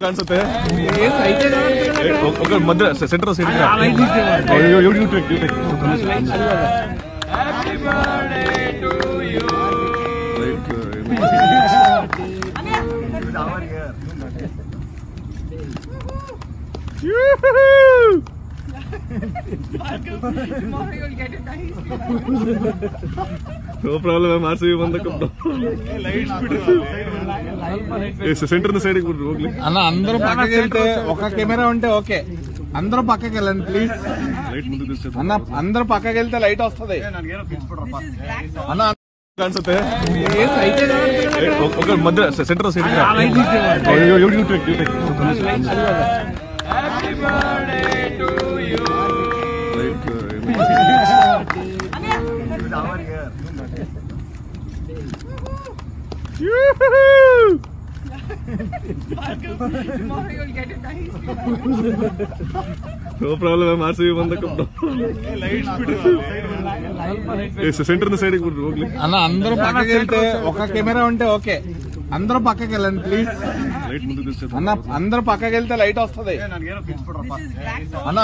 ಕಾಣಿಸುತ್ತೆ ಮಧ್ಯ centre side no problem RCB ಬಂದ సెంటర్ సైడ్ ಹೋಗ್ಲಿ అన్న అందరూ పక్కకి వెళ్తే ఒక కెమెరా ఉంటే ఓకే అందరూ పక్కకి వెళ్ళండి ప్లీజ్ అన్న అందరూ పక్కకి వెళ్తే లైట్ వస్తుంది అన్న ಕಾಣಿಸುತ್ತೆ ಮಧ್ಯ centre side no problem RCB ಬಂದ సెంటర్ సైడ్ ಹೋಗ್ಲಿ అన్న అందరూ పక్కకి వెళ్తే ఒక కెమెరా ఉంటే ఓకే అందరూ పక్కకి వెళ్ళండి ప్లీజ్ అన్న అందరూ పక్కకి వెళ్తే లైట్ వస్తుంది అన్న